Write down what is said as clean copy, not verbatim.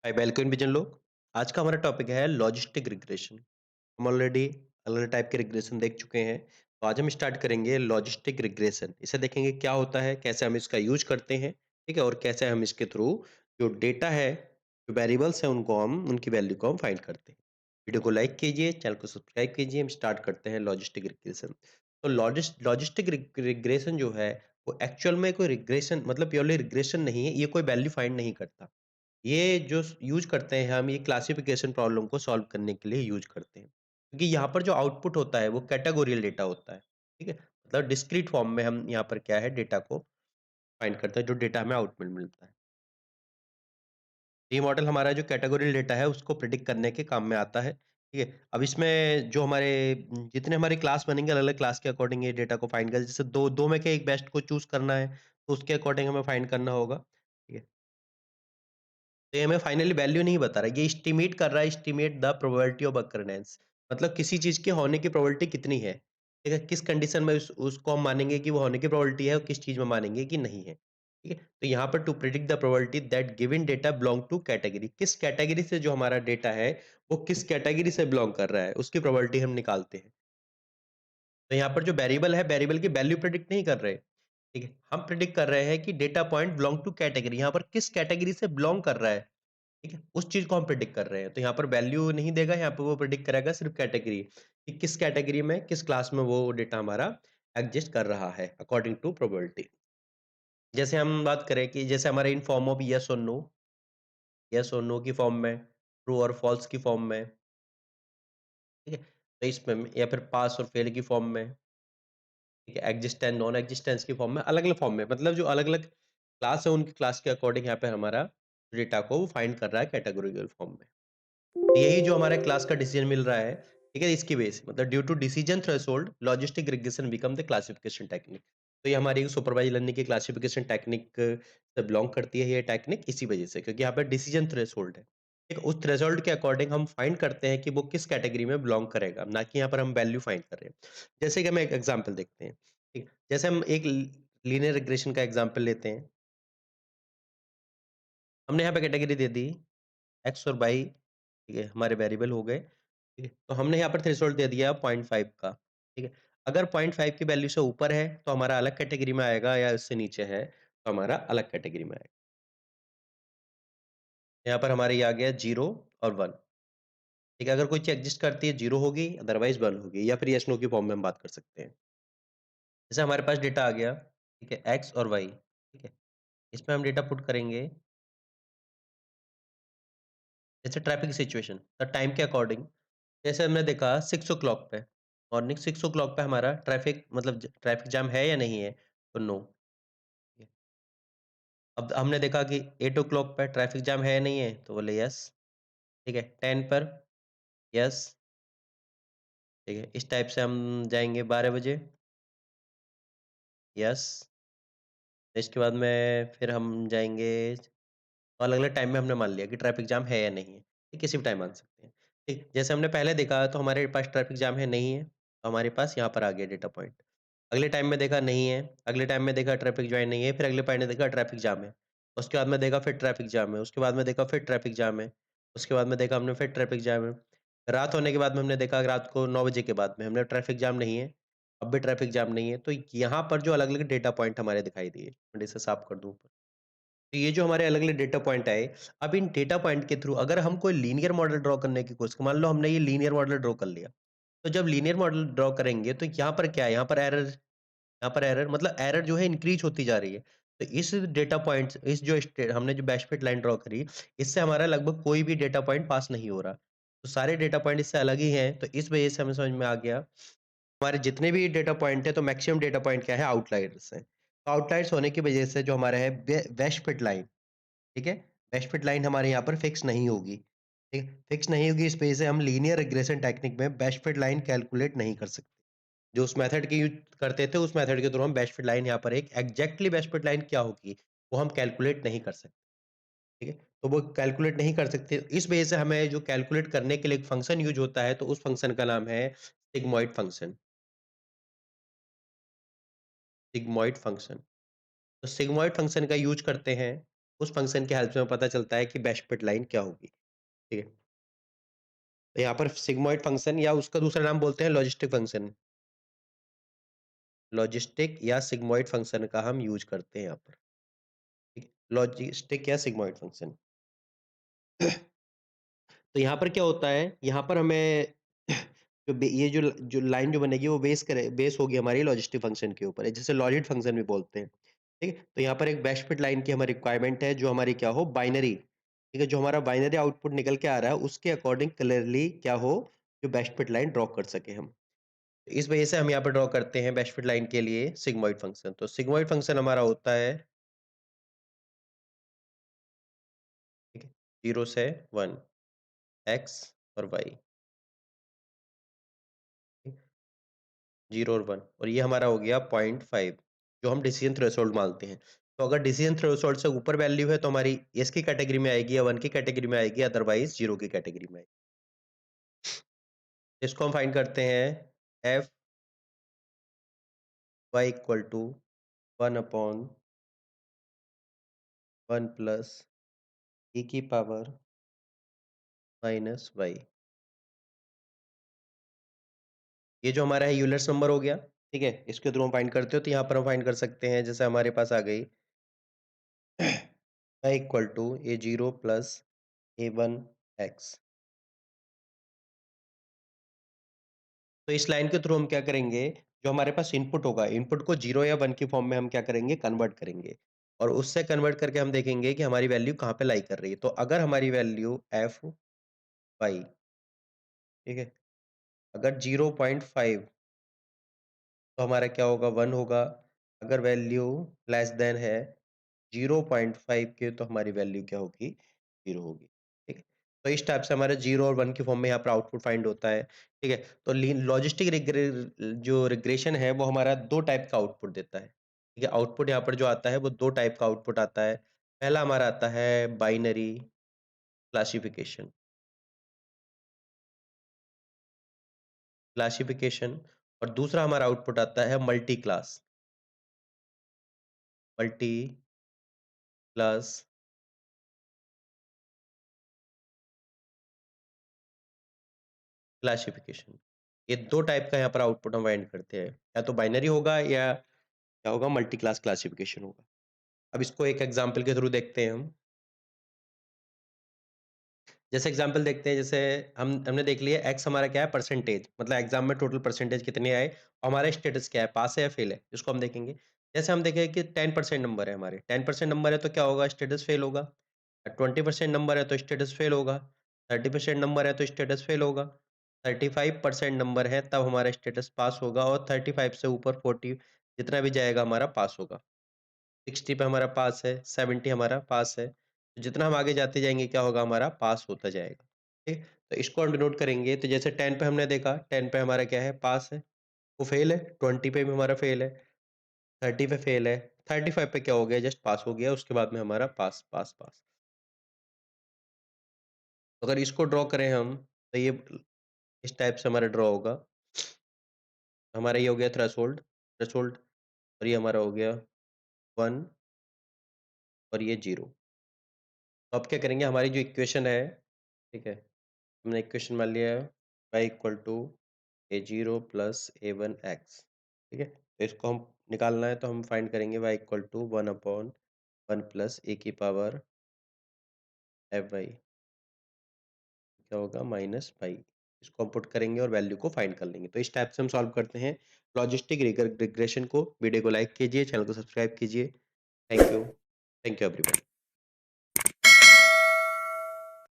Hi welcome vision लोग। आज का हमारा टॉपिक है लॉजिस्टिक रिग्रेशन। हम ऑलरेडी अलग अलग टाइप के रिग्रेशन देख चुके हैं। तो आज हम स्टार्ट करेंगे लॉजिस्टिक रिग्रेशन। इसे देखेंगे क्या होता है, कैसे हम इसका यूज करते हैं, ठीक है, और कैसे हम इसके थ्रू जो डेटा है, जो वेरिएबल्स है, उनको हम उनकी वैल्यू को हम फाइंड करते हैं। वीडियो को लाइक कीजिए, चैनल को सब्सक्राइब कीजिए। हम स्टार्ट करते हैं लॉजिस्टिक रिग्रेशन। तो लॉजिस्टिक रिग्रेशन जो है वो एक्चुअल में कोई रिग्रेशन मतलब प्योरली रिग्रेशन नहीं है। ये कोई वैल्यू फाइंड नहीं करता। ये जो यूज़ करते हैं हम, ये क्लासिफिकेशन प्रॉब्लम को सॉल्व करने के लिए यूज़ करते हैं। क्योंकि यहाँ पर जो आउटपुट होता है वो कैटेगोरियल डेटा होता है, ठीक है? मतलब डिस्क्रीट फॉर्म में हम यहाँ पर क्या है डेटा को फाइंड करते हैं, जो डेटा हमें आउटपुट मिलता है। ये मॉडल हमारा जो कैटेगोरियल डेटा है उसको प्रिडिक्ट करने के काम में आता है, ठीक है? अब इसमें जो हमारे जितने हमारे क्लास बनेंगे, अलग-अलग क्लास के अकॉर्डिंग ये डेटा को फाइंड कर, जैसे 2 में से एक बेस्ट को चूज़ करना है, तो उसके अकॉर्डिंग हमें फाइंड करना होगा, ठीक है? तो ये हमें फाइनली वैल्यू नहीं बता रहा है, ये एस्टिमेट कर रहा है, एस्टिमेट द प्रोबेबिलिटी ऑफ अकरनेंस। मतलब किसी चीज़ के होने की प्रोबेबिलिटी कितनी है, ठीक है? किस कंडीशन में उसको हम मानेंगे कि वो होने की प्रोबेबिलिटी है और किस चीज़ में मानेंगे कि नहीं है, ठीक है? तो यहाँ पर to predict the probability that given data belong to category, किस कैटेगरी से जो हमारा डेटा है, वो किस कैटेगरी से बिलॉन्ग कर रहा है, उसकी प्रोबेबिलिटी हम निकालते हैं। तो यहाँ पर जो वेरिएबल है, वेरिएबल की वैल्यू प्रेडिक्ट नहीं कर रहे, ठीक है? हम प्रेडिक्ट कर रहे हैं कि data point belong to category, यहाँ पर किस कैटेगरी से बिलॉन्ग कर रहा है, ठीक है? उस चीज़ को हम प्रेडिक्ट कर रहे हैं। तो यहाँ पर वैल्यू नहीं देगा, यहाँ पे वो प्रेडिक्ट करेगा सिर्फ़ कैटेगरी, कि किस कैटेगरी में, किस क्लास में वो डेटा हमारा एग्ज़िस्ट कर रहा है अकॉर्डिंग टू प्रोबेबिलिटी। जैसे हम बात करें कि जैसे हमारे इन फॉर्म ऑफ येस और नो की फॉर्म में, ट्रू और फॉल्स की फॉर्म में, ठीक है? तो इसमें या फिर पास और फेल की फॉर्म में, ठीक है? एक्जिस्टेंस, नॉन एक्जिस्टेंस की फॉर्म में, अलग-अलग फॉर्म में, मतलब जो अलग-अलग क्लास है, उनकी क्लास के अकॉर्डिंग यहाँ पे हमारा डेटा को वो फाइंड कर रहा है कैटेगोरिकल फॉर्म में। यही जो हमारे क्लास का डिसीजन मिल रहा है, ठीक है, इसकी वजह से, मतलब due to decision threshold logistic regression become the classification technique. तो ये हमारी सुपरवाइज लर्निंग की क्लासिफिकेशन टेक्निक से बिलोंग करती है, ये टेक्निक इसी वजह से, क्योंकि यहाँ पे डिसीजन थ्रेशोल्ड है, ठीक है? उस थ्रेशोल्ड के अकॉर्डिंग हम फाइंड करते हैं कि वो किस कैटेगरी में बिलोंग करेगा, ना कि यहाँ पर हम वैल्यू फाइंड कर रहे हैं। जैसे कि हम एक एग्जाम्पल देखते हैं, ठीक, जैसे हम एक लीनियर रिग्रेशन का एग्जाम्पल लेते हैं। हमने यहाँ पे कैटेगरी दे दी एक्स और वाई, ठीक है, हमारे वेरिएबल हो गए, ठीक है? तो हमने यहाँ पर थ्रेशोल्ड दे दिया 0.5 का, ठीक है? अगर 0.5 की वैल्यू से ऊपर है, तो हमारा अलग कैटेगरी में आएगा, या उससे नीचे है, तो हमारा अलग कैटेगरी में आएगा। यहाँ पर हमारे ये आ गया 0 और 1, ठीक है? अगर कोई चीज़ एक्जिस्ट करती है, 0 होगी, अदरवाइज़ 1 होगी, या फिर येस नो की फॉर्म में हम बात कर सकते हैं। जैसे हमारे पास डेटा आ गया, ठीक है, एक्स और वाई, ठीक है? इसमें हम डेटा पुट करेंगे, जैसे ट्रैफिक सिचुएशन, द टाइम के अकॉर्डिंग। जैसे हमने देखा 6 ओ क्लॉक पे, मॉर्निंग 6 ओ क्लॉक पे हमारा ट्रैफिक मतलब ट्रैफिक जाम है या नहीं है? तो नो। अब हमने देखा कि 8 ओ क्लॉक पे ट्रैफिक जाम है या नहीं है? तो बोले यस, ठीक है। 10 पर यस, ठीक है। इस टाइप से हम जाएँगे 12 बजे, यस। इसके बाद में फिर हम जाएँगे, अलग-अलग टाइम में हमने मान लिया कि ट्रैफिक जाम है या नहीं है। ये किसी भी टाइम मान सकते हैं। ठीक, जैसे हमने पहले देखा तो हमारे पास ट्रैफिक जाम है, नहीं है, तो हमारे पास यहाँ पर आ गया डेटा पॉइंट। अगले टाइम में देखा नहीं है, अगले टाइम में देखा ट्रैफिक जॉइन नहीं है, फिर अगले पॉइंट में देखा ट्रैफिक जाम है। उसके बाद में देखा फिर ट्रैफिक जाम है, उसके बाद में देखा फिर ट्रैफिक जाम है, उसके बाद में देखा हमने फिर ट्रैफिक जाम है। रात होने के बाद में हमने देखा रात को 9 बजे के बाद में हमने ट्रैफिक जाम नहीं है, अब भी ट्रैफिक जाम नहीं है। तो यहाँ पर जो अलग-अलग डेटा पॉइंट हमारे दिखाई दिए, मैं इसे साफ कर दूँ ऊपर। तो ये जो हमारे अलग-अलग डेटा पॉइंट आए, अब इन डेटा पॉइंट के थ्रू अगर हम कोई लीनियर मॉडल ड्रॉ करने की कोशिश, मान लो हमने ये लीनियर मॉडल ड्रॉ कर लिया। तो जब लीनियर मॉडल ड्रॉ करेंगे तो यहाँ पर क्या है? यहाँ पर एरर मतलब एरर जो है इंक्रीज़ होती जा रही है। तो इस डेटा पॉइंट्स, इस जो हमने जो बेस्ट फिट लाइन ड्रॉ करी, इससे हमारा लगभग कोई भी डेटा पॉइंट पास नहीं हो रहा। तो सारे डेटा पॉइंट इससे अलग ही हैं, तो इस वजह से हमें समझ में आ गया, हमारे जितने भी डेटा पॉइंट हैं, तो मैक्सिमम डेटा पॉइंट क्या है? आउटलायर्स हैं। तो आउटलायर्स होने की वजह से जो हमारा है बेस्ट फिट लाइन, ठीक है? बेस्ट फिट लाइन हमारे यहाँ पर फिक्स नहीं होगी, ठीक है? फिक्स नहीं होगी, इस वजह से हम लीनियर रिग्रेशन टेक्निक में बेस्ट फिट लाइन कैलकुलेट नहीं कर सकते। जो उस मेथड की यूज़ करते थे, उस मेथड के थ्रू हम बेस्ट फिट लाइन, यहाँ पर एक एग्ज़ैक्टली बेस्ट फिट लाइन क्या होगी, वो हम कैलकुलेट नहीं कर सकते, ठीक है? तो वो कैलकुलेट नहीं कर सकते, इस वजह से हमें जो कैलकुलेट करने के लिए एक फंक्शन यूज़ होता है, तो उस फंक्शन का नाम है सिग्मॉइड फंक्शन, सिग्मॉइड फंक्शन। तो सिग्मॉइड फंक्शन का यूज़ करते हैं, उस फंक्शन की हेल्प से हमें पता चलता है कि बेस्ट फिट लाइन क्या होगी, ठीक है? तो यहाँ पर सिग्मॉइड फंक्शन या उसका दूसरा नाम बोलते हैं लॉजिस्टिक फंक्शन। लॉजिस्टिक या सिग्मॉइड फंक्शन का हम यूज़ करते हैं यहाँ पर, ठीक है? लॉजिस्टिक या सिग्मॉइड फंक्शन। तो यहाँ पर क्या होता है, यहाँ पर हमें ये जो लाइन जो बनेगी वो बेस होगी हमारी लॉजिस्टिक फंक्शन के ऊपर, जिसे लॉजिट फंक्शन भी बोलते हैं, ठीक है? तो यहाँ पर एक बेस्ट फिट लाइन की हमारी रिक्वायरमेंट है जो हमारी क्या हो, बाइनरी, ठीक है? जो हमारा बाइनरी आउटपुट निकल के आ रहा है उसके अकॉर्डिंग क्लियरली क्या हो, जो बेस्ट फिट लाइन ड्रॉ कर सके हम। तो इस वजह से हम यहाँ पर ड्रॉ करते हैं बेस्ट फिट लाइन के लिए सिग्मॉइड फंक्शन। तो सिग्मॉइड फंक्शन हमारा होता है, ठीक है? 0 से 1, एक्स और वाई, 0 और 1, और ये हमारा हो गया 0.5 जो हम डिसीजन थ्रेशोल्ड मानते हैं। तो अगर डिसीजन थ्रेशोल्ड से ऊपर वैल्यू है तो हमारी येस की कैटेगरी में आएगी या 1 की कैटेगरी में आएगी, अदरवाइज 0 की कैटेगरी में आएगी। इसको हम फाइंड करते हैं F Y equal to 1 upon 1 plus e की पावर माइनस वाई। ये जो हमारा है यूलर्स नंबर हो गया, ठीक है? इसके थ्रू हम फाइंड करते हो तो यहाँ पर हम फाइंड कर सकते हैं, जैसे हमारे पास आ गई y equal to a 0 plus a 1 x. तो इस लाइन के थ्रू हम क्या करेंगे, जो हमारे पास इनपुट होगा, इनपुट को 0 या 1 की फॉर्म में हम क्या करेंगे, कन्वर्ट करेंगे, और उससे कन्वर्ट करके हम देखेंगे कि हमारी वैल्यू कहाँ पे लाई कर रही है। तो अगर हमारी वैल्यू एफ वाई, ठीक है, अगर 0.5 तो हमारा क्या होगा, 1 होगा। अगर वैल्यू लेस देन है 0.5 के तो हमारी वैल्यू क्या होगी, 0 होगी, ठीक है? तो इस टाइप से हमारे 0 और 1 की फॉर्म में यहाँ पर आउटपुट फाइंड होता है, ठीक है? तो लॉजिस्टिक जो रिग्रेशन है वो हमारा 2 टाइप का आउटपुट देता है, ठीक है? आउटपुट यहाँ पर जो आता है वो 2 टाइप का आउटपुट आता है। पहला हमारा आता है बाइनरी क्लासिफिकेशन, क्लासिफिकेशन, और दूसरा हमारा आउटपुट आता है मल्टी क्लास क्लासिफिकेशन। ये 2 टाइप का यहाँ पर आउटपुट हम फाइंड करते हैं। या तो बाइनरी होगा या क्या होगा, मल्टी क्लास क्लासिफिकेशन होगा। अब इसको एक एग्जांपल के थ्रू देखते हैं हम। जैसे एग्जांपल देखते हैं, जैसे हमने देख लिया एक्स हमारा क्या है, परसेंटेज, मतलब एग्जाम में टोटल परसेंटेज कितने आए और हमारा स्टेटस क्या है, पास है या फेल है, इसको हम देखेंगे। जैसे हम देखें कि 10% नंबर है हमारे, 10% नंबर है तो क्या होगा, स्टेटस फेल होगा। 20% नंबर है तो स्टेटस फेल होगा। 30% नंबर है तो स्टेटस फेल होगा। 35% नंबर है तब हमारा स्टेटस पास होगा, और 35 से ऊपर 40 जितना भी जाएगा हमारा पास होगा। 60 पे हमारा पास है, 70 हमारा पास है। तो जितना हम आगे जाते जाएँगे क्या होगा, हमारा पास होता जाएगा। ठीक? तो इसको हम डिनोट करेंगे, तो जैसे 10 पे हमने देखा, 10 पे हमारा क्या है, पास है। वो फेल है, 20 पे भी हमारा फेल है, 30 पे फेल है, 35 पे क्या हो गया, जस्ट पास हो गया, उसके बाद में हमारा पास, पास, पास। तो अगर इसको ड्रॉ करें हम, तो ये इस टाइप से हमारा ड्रॉ होगा। हमारा ये हो गया थ्रेशोल्ड, थ्रेशोल्ड, और ये हमारा हो गया 1 और ये 0। तो अब क्या करेंगे, हमारी जो इक्वेशन है, ठीक है? हमने इक्वेशन मान लिया है y equal to a 0 plus a 1 x, ठीक है? तो इसको हम निकालना है तो हम फाइंड करेंगे y equal to 1 upon 1 plus a की पावर एफ वाई, क्या होगा, माइनस वाई। इसको हम पुट करेंगे और वैल्यू को फाइंड कर लेंगे। तो इस टाइप से हम सॉल्व करते हैं लॉजिस्टिक रिग्रेशन को। वीडियो को लाइक कीजिए, चैनल को सब्सक्राइब कीजिए। Thank you everyone.